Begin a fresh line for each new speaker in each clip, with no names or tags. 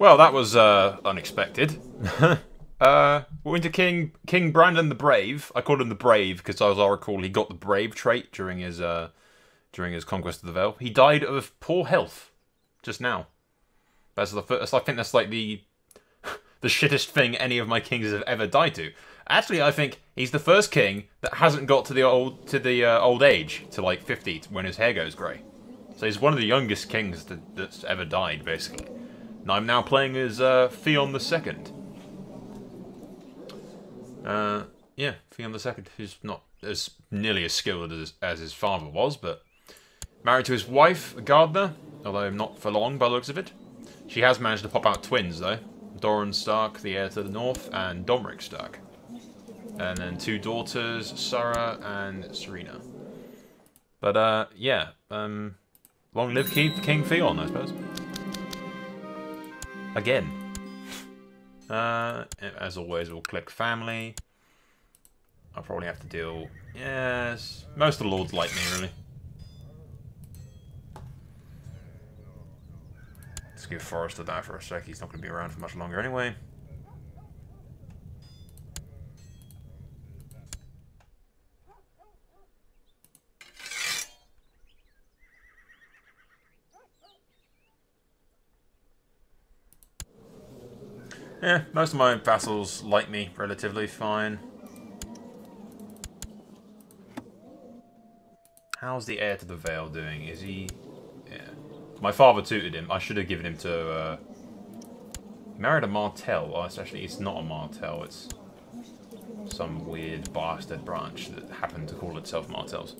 Well, that was unexpected. We're into King Brandon the Brave. I called him the Brave because, as I recall, he got the Brave trait during his conquest of the Vale. He died of poor health just now. I think that's like the shittest thing any of my kings have ever died to. Actually, I think he's the first king that hasn't got to the old age, to like 50, when his hair goes grey. So he's one of the youngest kings that's ever died, basically. And I'm now playing as Theon II. Yeah, Theon II, who's not as nearly as skilled as his father was, but married to his wife, a gardener, although not for long by the looks of it. She has managed to pop out twins, though. Doran Stark, the heir to the north, and Domeric Stark. And then 2 daughters, Sarah and Serena. But, yeah, long live King Theon, I suppose. Again. As always, we'll click family. I'll probably have to deal... Yes, most of the lords like me, really. Let's give Forrester that for a sec. He's not going to be around for much longer anyway. Yeah, most of my vassals like me relatively fine. How's the heir to the Vale doing? Is he... Yeah. My father tutored him. I should have given him to... He married a Martell. Oh, it's not a Martell. It's some weird bastard branch that happened to call itself Martells.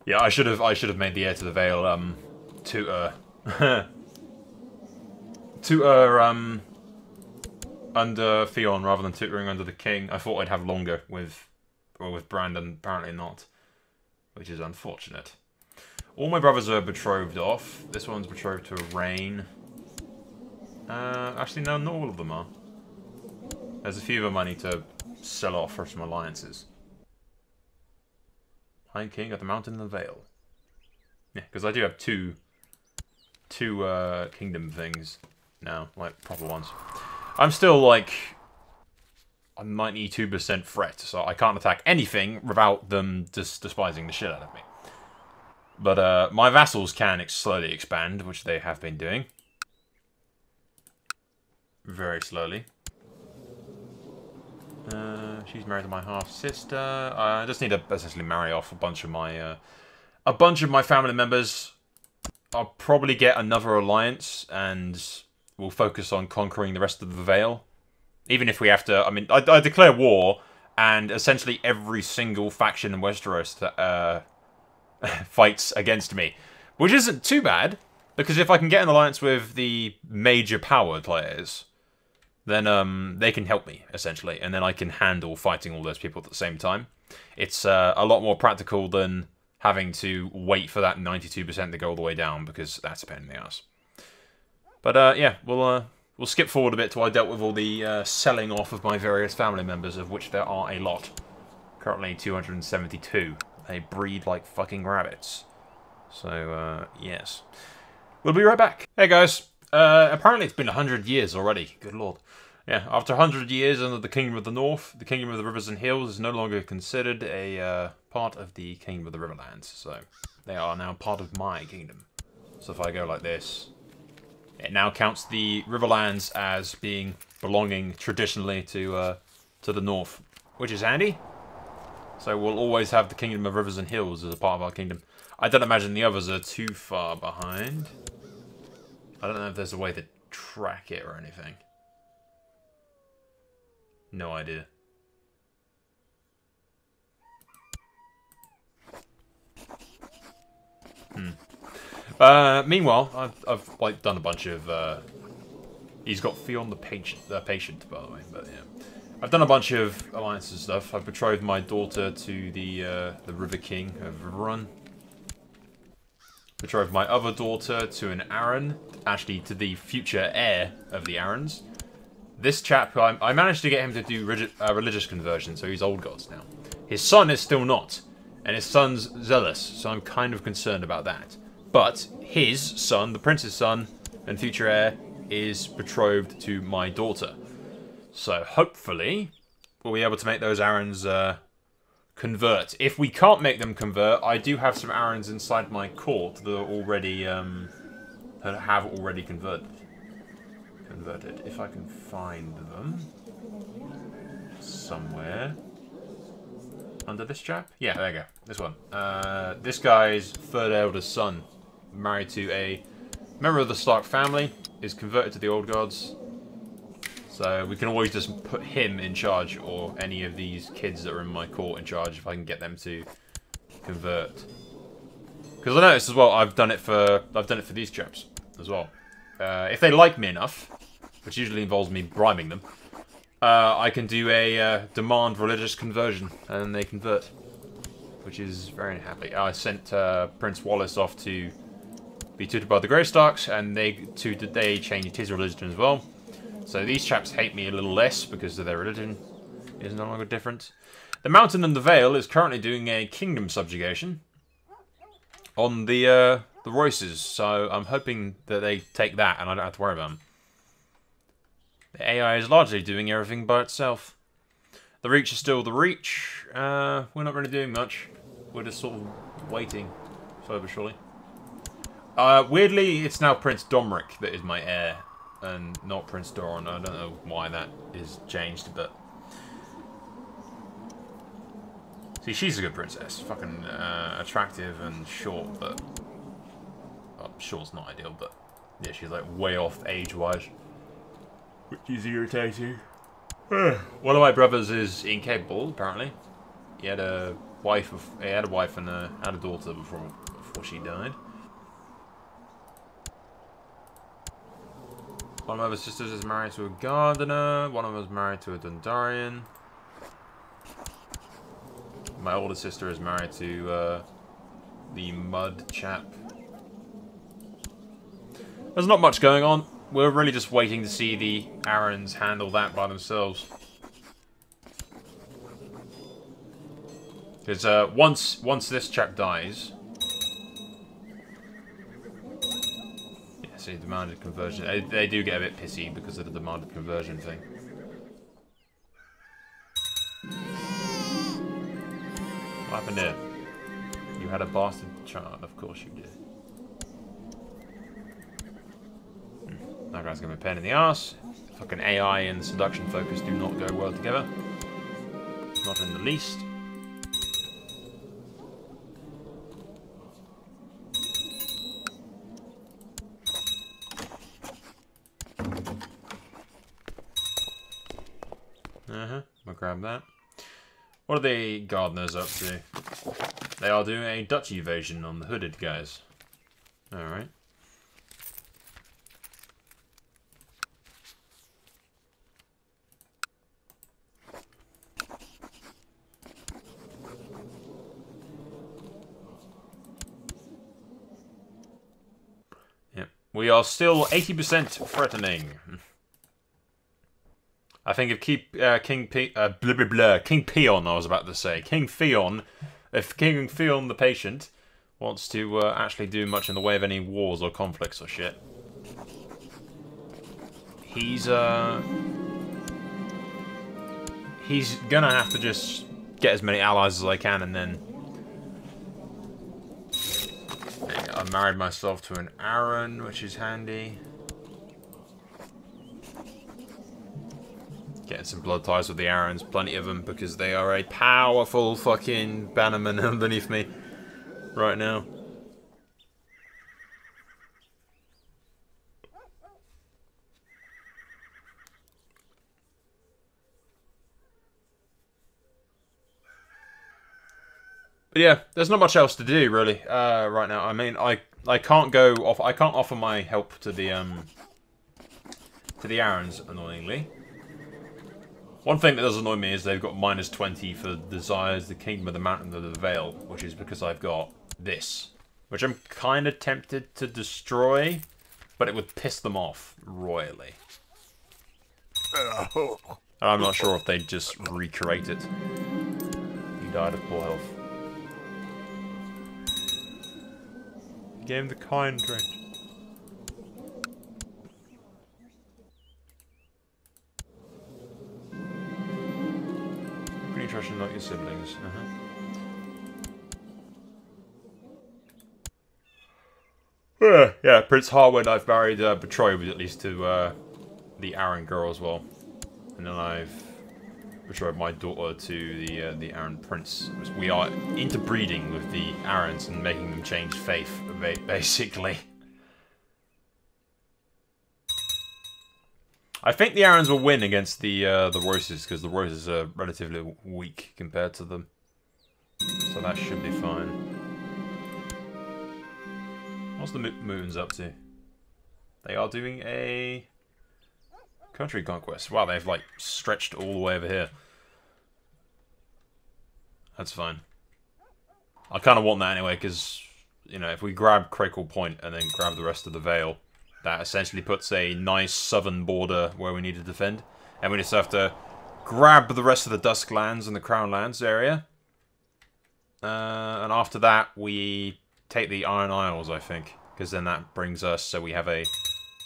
Yeah, I should have made the heir to the Vale tutor... tutor, under Theon rather than tutoring under the king. I thought I'd have longer with Brandon, apparently not. Which is unfortunate. All my brothers are betrothed off. This one's betrothed to Rain. Actually, no, not all of them are. There's a few of them I need to sell off for some alliances. High King at the Mountain of the Vale. Yeah, because I do have two kingdom things now, like proper ones. I'm still like a 92% threat, so I can't attack anything without them just despising the shit out of me. But my vassals can slowly expand, which they have been doing. Very slowly. She's married to my half-sister. I just need to essentially marry off a bunch of my family members. I'll probably get another alliance, and we'll focus on conquering the rest of the Vale. Even if we have to... I mean, I declare war, and essentially every single faction in Westeros fights against me. Which isn't too bad, because if I can get an alliance with the major power players, then they can help me, essentially. And then I can handle fighting all those people at the same time. It's a lot more practical than having to wait for that 92% to go all the way down, because that's a pain in the ass. But, yeah, we'll skip forward a bit till I dealt with all the selling off of my various family members, of which there are a lot. Currently 272. They breed like fucking rabbits. So, yes. We'll be right back. Hey, guys. Apparently it's been 100 years already. Good lord. Yeah, after 100 years under the Kingdom of the North, the Kingdom of the Rivers and Hills is no longer considered a part of the Kingdom of the Riverlands. So, they are now part of my kingdom. So if I go like this... It now counts the Riverlands as belonging traditionally to the north, which is handy. So we'll always have the Kingdom of Rivers and Hills as a part of our kingdom. I don't imagine the others are too far behind. I don't know if there's a way to track it or anything. No idea. Meanwhile, I've like done a bunch of. He's got Theon the patient, by the way. But yeah, I've done a bunch of alliances and stuff. I've betrothed my daughter to the River King of Riverrun. Betrothed my other daughter to an Arryn, actually to the future heir of the Arryns. This chap, I managed to get him to do religious conversion, so he's old gods now. His son is still not, and his son's zealous, so I'm kind of concerned about that. But his son, the prince's son and future heir, is betrothed to my daughter. So hopefully we'll be able to make those Arryns convert. If we can't make them convert, I do have some Arryns inside my court that are already that have already converted. If I can find them somewhere. Under this chap? Yeah, there you go. This one. This guy's third eldest son, married to a member of the Stark family, is converted to the old gods. So we can always just put him in charge, or any of these kids that are in my court in charge, if I can get them to convert. Because I noticed as well, I've done it for these chaps as well. If they like me enough, which usually involves me bribing them, I can do a demand religious conversion, and they convert, which is very happy. I sent Prince Wallace off to be tutored by the Greystarks, and they changed his religion as well. So these chaps hate me a little less because of their religion is no longer different. The Mountain and the Vale is currently doing a kingdom subjugation on the Royces, so I'm hoping that they take that and I don't have to worry about them. The AI is largely doing everything by itself. The Reach is still the Reach. We're not really doing much. We're just sort of waiting, slowly but surely. Weirdly, it's now Prince Domric that is my heir, and not Prince Doran. I don't know why that is changed, but... See, she's a good princess. Fucking attractive and short, but... Well, short's not ideal, but... Yeah, she's like way off age-wise. Which is irritating. One of my brothers is incapable, apparently. He had a wife, and had a daughter before she died. One of my sisters is married to a gardener. One of them is married to a Dundarian. My older sister is married to the mud chap. There's not much going on. We're really just waiting to see the Arryns handle that by themselves. Because once this chap dies... Yeah, see, demanded conversion. They do get a bit pissy because of the demanded conversion thing. What happened here? You had a bastard child, of course you did. That guy's gonna be a pain in the ass. Fucking AI and seduction focus do not go well together. Not in the least. We'll grab that. What are the gardeners up to? They are doing a Dutch evasion on the hooded guys. Alright. Yep. We are still 80% threatening. I think if King Peon, I was about to say. King Theon, if King Theon the Patient wants to actually do much in the way of any wars or conflicts or shit, he's gonna have to just get as many allies as I can, and then I married myself to an Arryn, which is handy. Getting some blood ties with the Arryns, plenty of them, because they are a powerful fucking bannerman underneath me right now. But yeah, there's not much else to do really right now. I mean, I can't go off. I can't offer my help to the Arryns, annoyingly. One thing that does annoy me is they've got -20 for desires, the Kingdom of the Mountain of the Vale, which is because I've got this, which I'm kind of tempted to destroy, but it would piss them off royally. And I'm not sure if they'd just recreate it. He died of poor health. Gave him the kind drink. me trust you, not your siblings. Yeah, Prince Harwin, I've married betrothed at least to the Arryn girl as well. And then I've betrothed my daughter to the Arryn prince. We are interbreeding with the Arryns and making them change faith, basically. I think the Arryns will win against the Royces, because the Royces are relatively weak compared to them. So that should be fine. What's the Moons up to? They are doing a country conquest. Wow, they've like stretched all the way over here. That's fine. I kind of want that anyway, because, you know, if we grab Crackle Point and then grab the rest of the Vale, that essentially puts a nice southern border where we need to defend. And we just have to grab the rest of the Dusklands and the Crown Lands area. And after that, we take the Iron Isles, I think. Because then that brings us, so we have a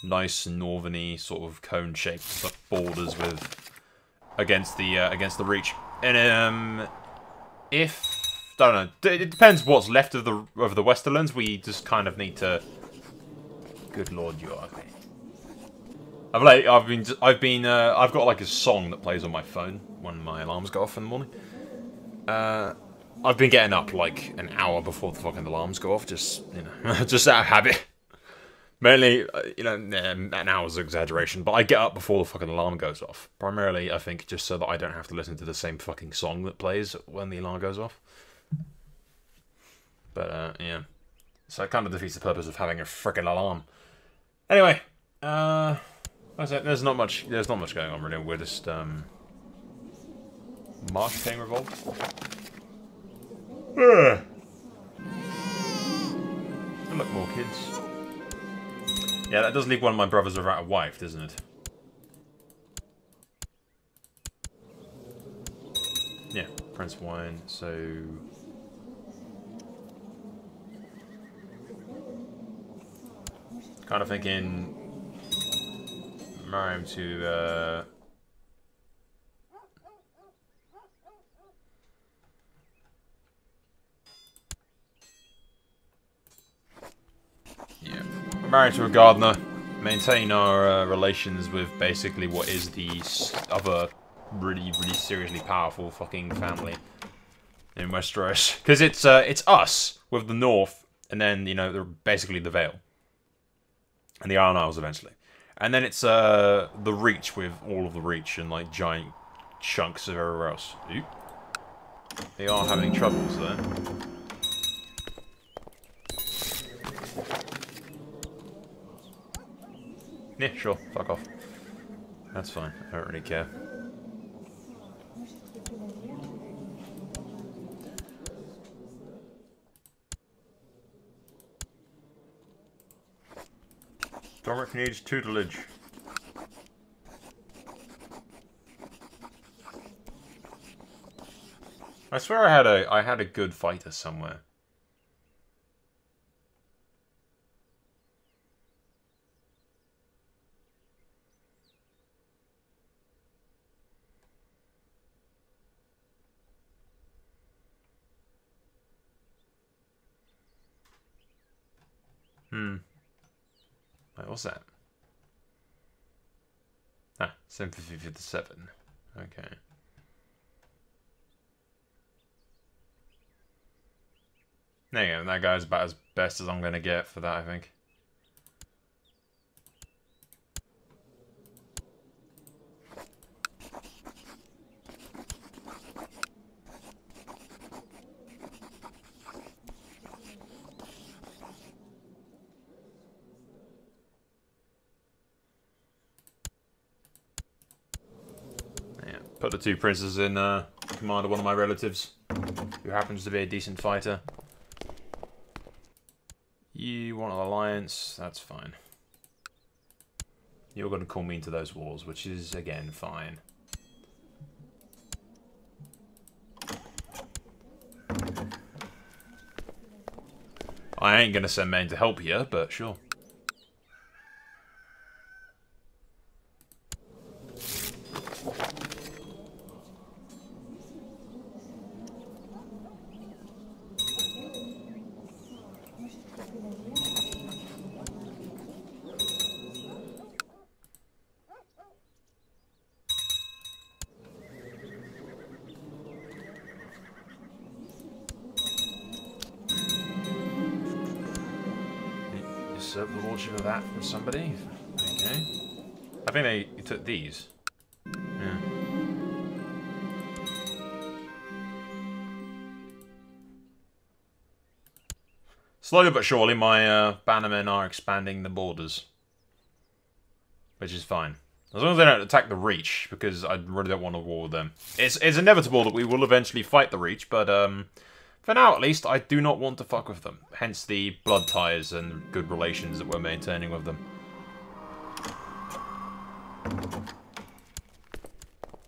nice northerny sort of cone-shaped borders with against the Reach. And don't know, it depends what's left of the Westerlands. We just kind of need to. Good Lord, you are okay. I've got like a song that plays on my phone when my alarms go off in the morning. I've been getting up like an hour before the fucking alarms go off, just, you know, just out of habit. Mainly, you know, an hour's an exaggeration, but I get up before the fucking alarm goes off. Primarily, I think, just so that I don't have to listen to the same fucking song that plays when the alarm goes off. But, yeah. So it kind of defeats the purpose of having a frickin' alarm. Anyway, there's not much going on really. We're just, marketing revolt. Look, more kids. Yeah, that does leave one of my brothers without a wife, doesn't it? Yeah, Prince Wine, so... Kind of thinking... Marry him to, yeah. We're married to a gardener. Maintain our relations with basically what is the other really, really seriously powerful fucking family in Westeros. Because it's us with the North, and then, you know, basically the Vale. And the Iron Isles eventually. And then it's the Reach with all of the Reach and like giant chunks of everywhere else. Oop. They are having troubles there. Yeah, sure. Fuck off. That's fine. I don't really care. Domric needs tutelage. I swear I had a good fighter somewhere. Wait, what's that? Ah, Sympathy 57. Okay. There you go, that guy's about as best as I'm gonna get for that, I think. Put the two princes in command of one of my relatives, who happens to be a decent fighter. You want an alliance? That's fine. You're going to call me into those wars, which is, again, fine. I ain't going to send men to help you, but sure. usurp the lordship of that from somebody. Okay. I think they took these. Yeah. Slowly but surely, my bannermen are expanding the borders. Which is fine. As long as they don't attack the Reach, because I really don't want to war with them. It's inevitable that we will eventually fight the Reach, but for now at least, I do not want to fuck with them. Hence the blood ties and good relations that we're maintaining with them.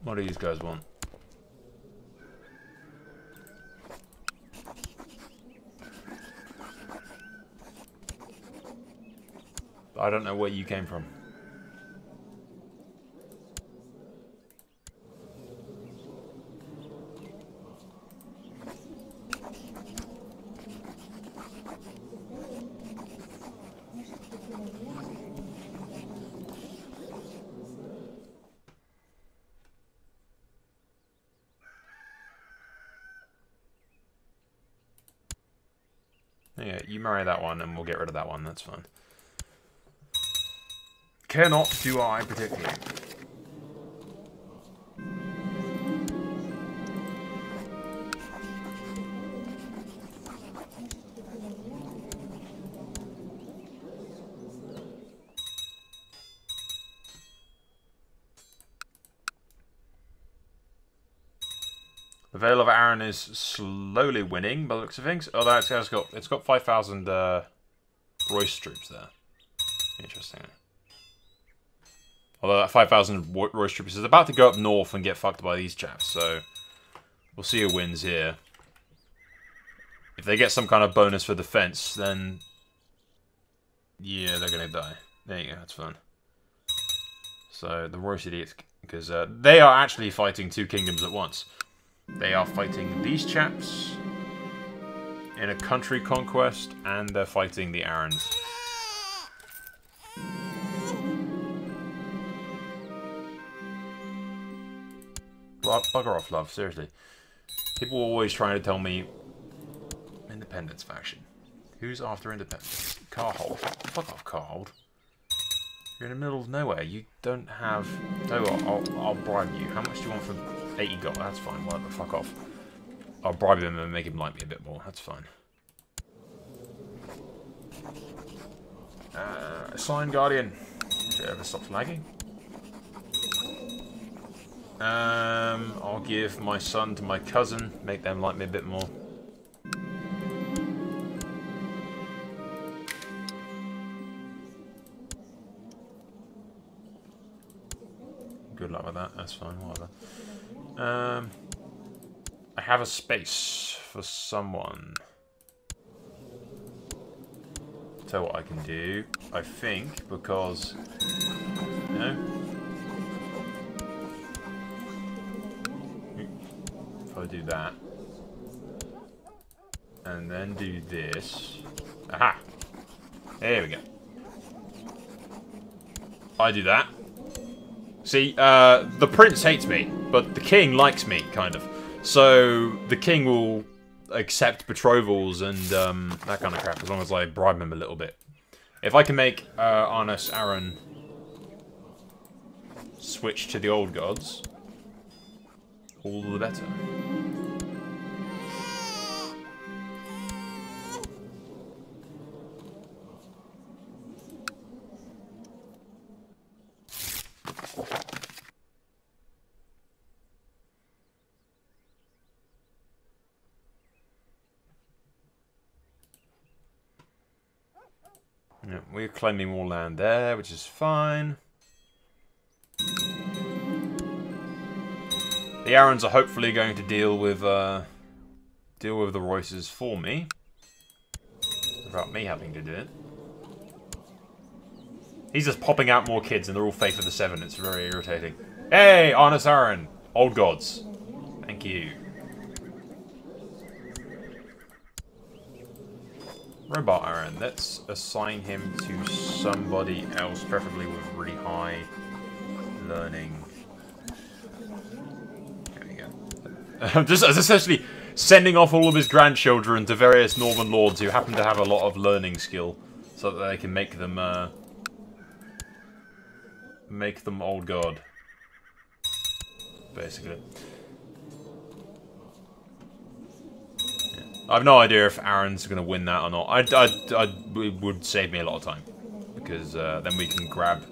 What do these guys want? I don't know where you came from. Yeah, you marry that one and we'll get rid of that one, that's fine. Cannot do I particularly. The Vale of Arran is slowly winning by the looks of things. Oh, that's it's got 5,000 Royce troops there. Interesting. Although that 5,000 Royce troops is about to go up north and get fucked by these chaps, so we'll see who wins here. If they get some kind of bonus for defense, then yeah, they're gonna die. There you go, that's fun. So the Royce idiots, because they are actually fighting two kingdoms at once. They are fighting these chaps in a country conquest, and they're fighting the Arrans. Bugger off, love, seriously. People are always trying to tell me independence faction. Who's after independence? Carhold. Fuck off, Carhold. You're in the middle of nowhere. You don't have... Oh, I'll bribe you. How much do you want for 80 gold? That's fine. Whatever, fuck off. I'll bribe him and make him like me a bit more. That's fine. Assign Guardian. If it ever stops lagging. I'll give my son to my cousin. Make them like me a bit more. Good luck with that. That's fine. Whatever. I have a space for someone. Tell you what I can do. I think because you know, if I do that and then do this, aha! There we go. I do that. See, the prince hates me, but the king likes me, kind of. So, the king will accept betrothals and that kind of crap, as long as I bribe him a little bit. If I can make Arnas Arran switch to the old gods, all the better. Yeah, we're claiming more land there, which is fine. The Arrans are hopefully going to deal with the Royces for me, without me having to do it. He's just popping out more kids, and they're all Faith of the Seven. It's very irritating. Hey, Arnas Arran, old gods. Thank you. Robot Arran, let's assign him to somebody else, preferably with really high learning. There we go. Just essentially sending off all of his grandchildren to various northern lords who happen to have a lot of learning skill. so that they can make them old god. Basically. Yeah. I have no idea if Aaron's going to win that or not. It would save me a lot of time. Because then we can grab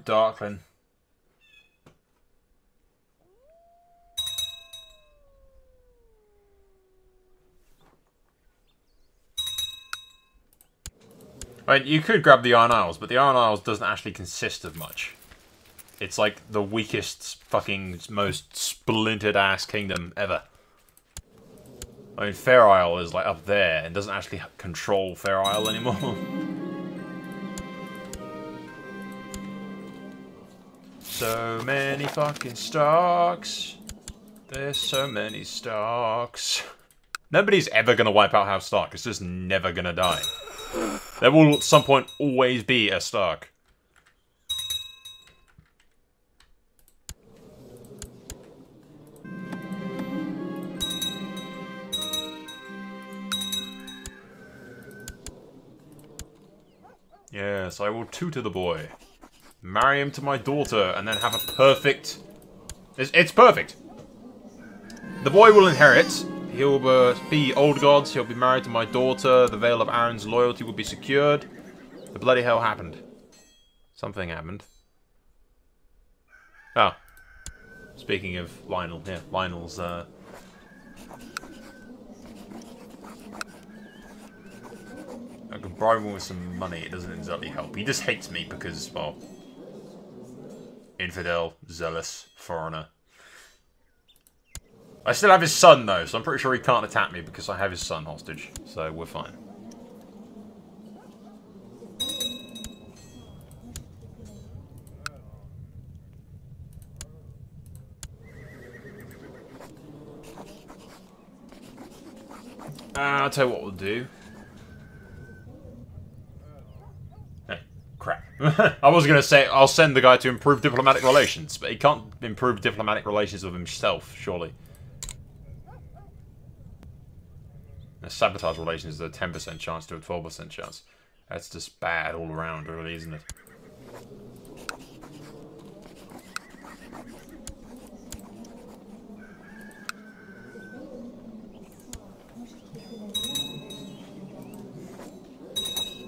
Darklin. I mean, you could grab the Iron Isles, but the Iron Isles doesn't actually consist of much. It's like the weakest, fucking, most splintered-ass kingdom ever. I mean, Fair Isle is, like, up there and doesn't actually control Fair Isle anymore. So many fucking stocks. There's so many stocks. Nobody's ever gonna wipe out House Stark. It's just never gonna die. There will at some point always be a Stark. Yes, I will tutor the boy. Marry him to my daughter, and then have a perfect... It's perfect! The boy will inherit. He'll be old gods, he'll be married to my daughter, the Veil of Aaron's loyalty will be secured. The bloody hell happened. Something happened. Oh. Speaking of Lionel, yeah, Lionel's, I can bribe him with some money, it doesn't exactly help. He just hates me because, well... Infidel, zealous, foreigner. I still have his son, though, so I'm pretty sure he can't attack me because I have his son hostage. So, we're fine. I'll tell you what we'll do. Crap. I was going to say, I'll send the guy to improve diplomatic relations, but he can't improve diplomatic relations with himself, surely. Sabotage relations is a 10% chance to a 12% chance. That's just bad all around, really, isn't it?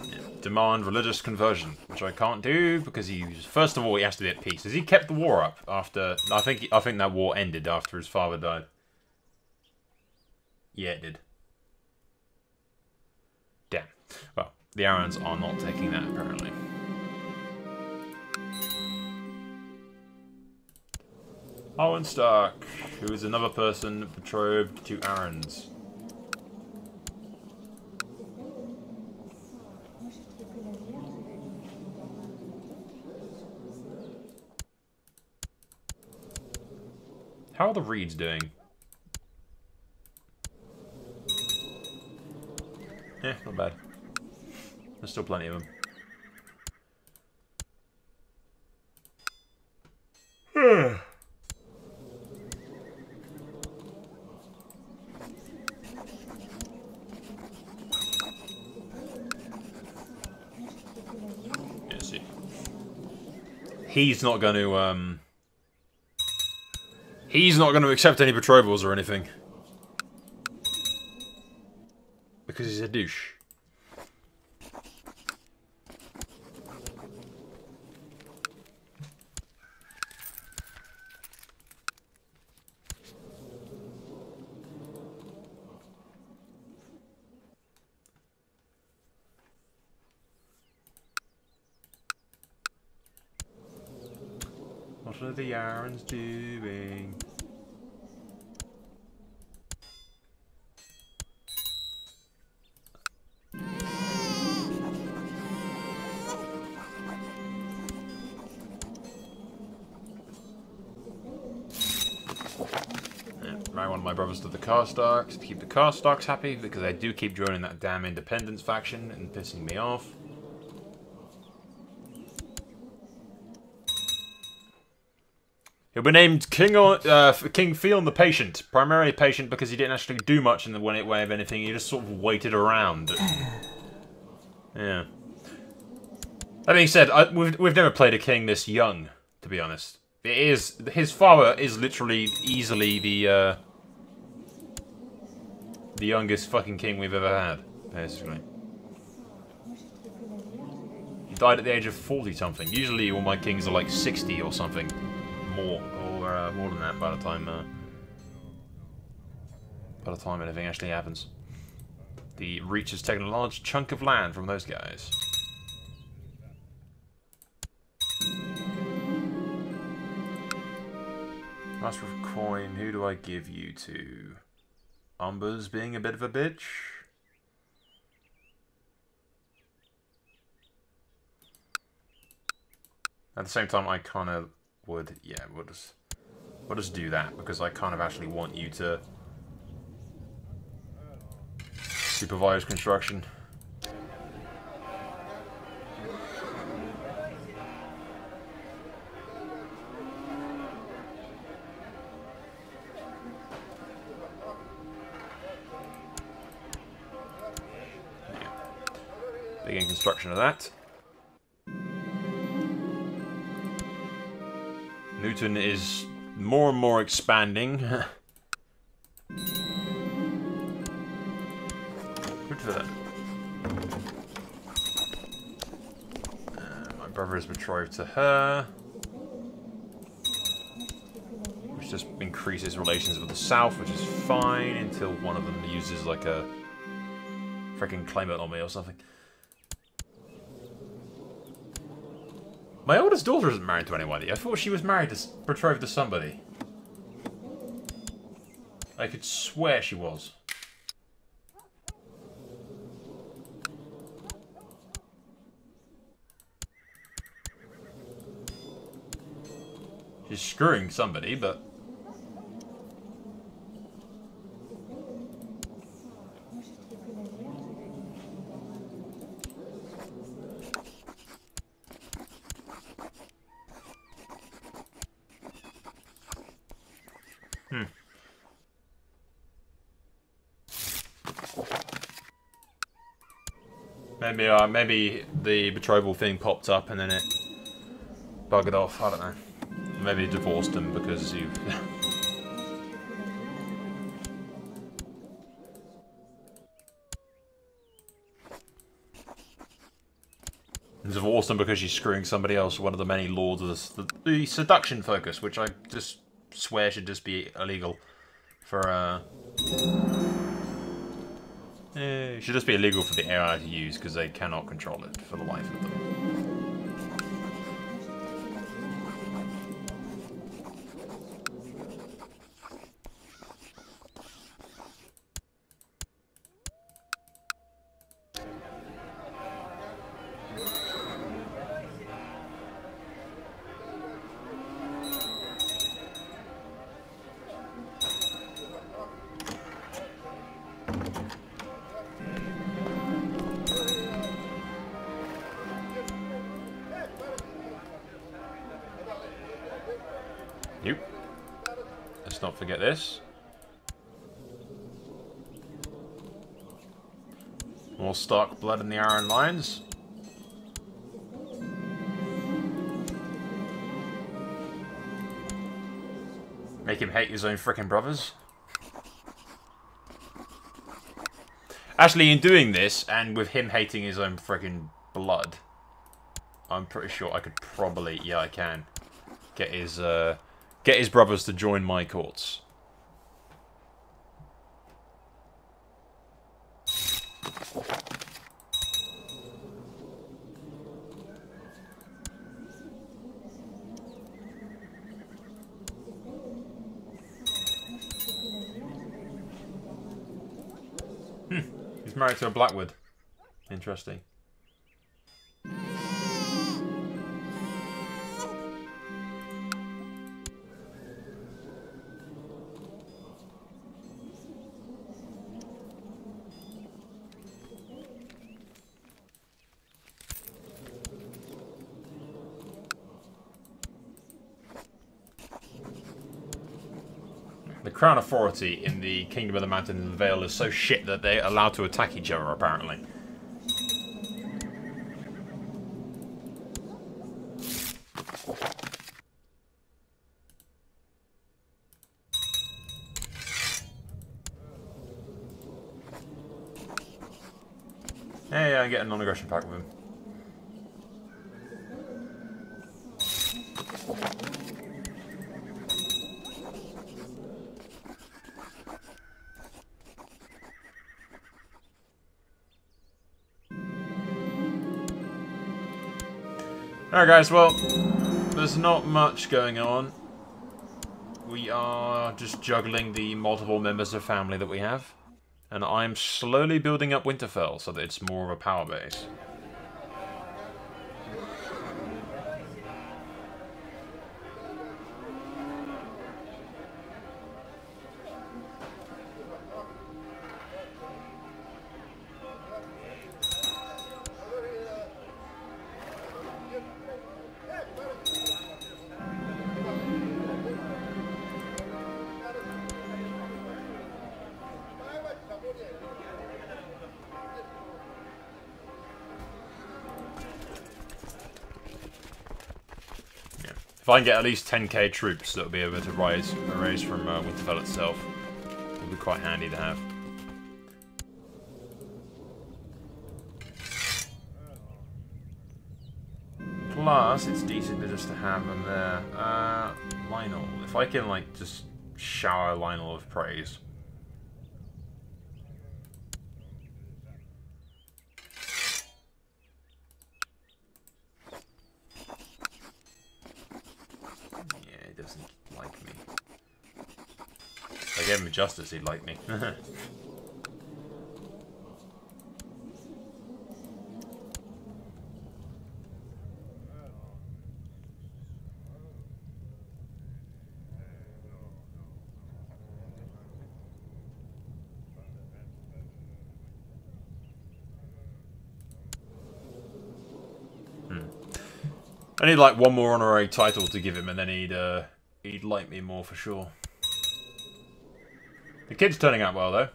Yeah. Demand religious conversion, which I can't do because first of all, he has to be at peace. Has he kept the war up after? I think that war ended after his father died. Yeah, it did. Damn. Well, the Arons are not taking that, apparently. Owen Stark, who is another person betrothed to Arons. How are the Reeds doing? Yeah, not bad. There's still plenty of them. Yeah, see. He's not going to, he's not going to accept any betrothals or anything. Because he's a douche. What are the Arons doing? Marry one of my brothers to the Karstarks to keep the Karstarks happy because they do keep joining that damn independence faction and pissing me off. He'll be named King Theon the Patient. Primarily patient because he didn't actually do much in the way of anything. He just sort of waited around. Yeah. That being said, we've never played a king this young, to be honest. His father is literally easily the youngest fucking king we've ever had, basically. He died at the age of 40-something. Usually all my kings are like 60 or something. More than that by the time anything actually happens. The Reach has taken a large chunk of land from those guys. Master of Coin, who do I give you to? Umber's being a bit of a bitch. At the same time, I kind of would, yeah, we'll just do that, because I kind of actually want you to supervise construction. Begin construction of that. Newton is more and more expanding. Good for that. My brother is betrothed to her, which just increases relations with the South, which is fine until one of them uses like a freaking claimant on me or something. My oldest daughter isn't married to anybody. I thought she was married to, betrothed to somebody. I could swear she was. She's screwing somebody, but... Maybe the betrothal thing popped up and then it buggered off. I don't know. Maybe he divorced him because you. Divorced him because she's screwing somebody else. One of the many laws of the seduction focus, which I just swear should just be illegal for. It should just be illegal for the AI to use because they cannot control it for the life of them. Let's not forget this. More Stark blood in the Iron Lions. Make him hate his own frickin' brothers. Actually, in doing this, and with him hating his own frickin' blood, I'm pretty sure I could probably, yeah, I can, get his brothers to join my courts. He's married to a Blackwood. Interesting. The Crown Authority in the Kingdom of the Mountain and the Vale is so shit that they're allowed to attack each other, apparently. Yeah, I get a non-aggression pact with him. Alright guys, well, there's not much going on. We are just juggling the multiple members of family that we have. And I'm slowly building up Winterfell so that it's more of a power base. If I can get at least 10k troops, that'll be able to raise from Winterfell itself. It'll be quite handy to have. Plus, it's decent just to have them there. Lionel. If I can, like, just shower Lionel with praise. Doesn't like me. If I gave him justice, he'd like me. I need like one more honorary title to give him, and then he'd like me more for sure. The kid's turning out well though.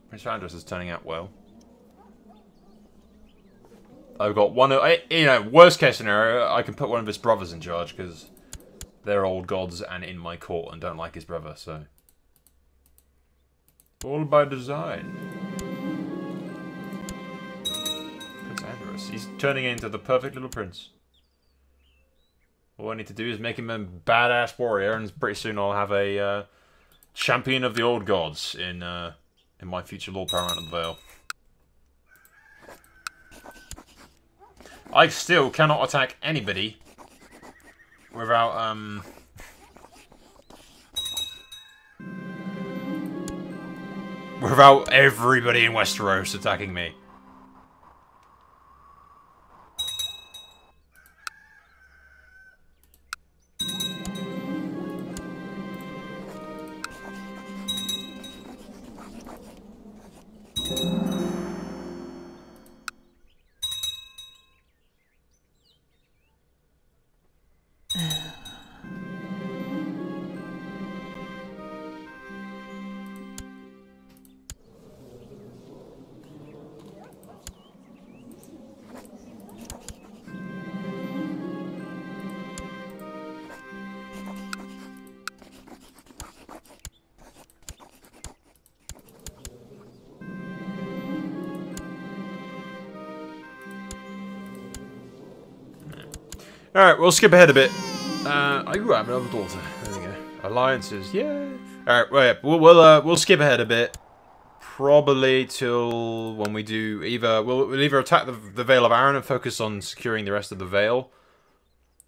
Prince Andros is turning out well. I've got one. You know, worst case scenario, I can put one of his brothers in charge because they're old gods and in my court and don't like his brother. So all by design. Prince Andros, he's turning into the perfect little prince. All I need to do is make him a badass warrior, and pretty soon I'll have a champion of the old gods in my future Lord Paramount of the Vale. I still cannot attack anybody without without everybody in Westeros attacking me. Alright, we'll skip ahead a bit. I have another daughter. There we go. Alliances, yeah. Alright, we'll skip ahead a bit. Probably till when we do either... We'll either attack the Vale of Arryn and focus on securing the rest of the Vale.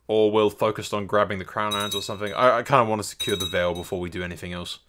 Or we'll focus on grabbing the Crown Lands or something. I kind of want to secure the Vale before we do anything else.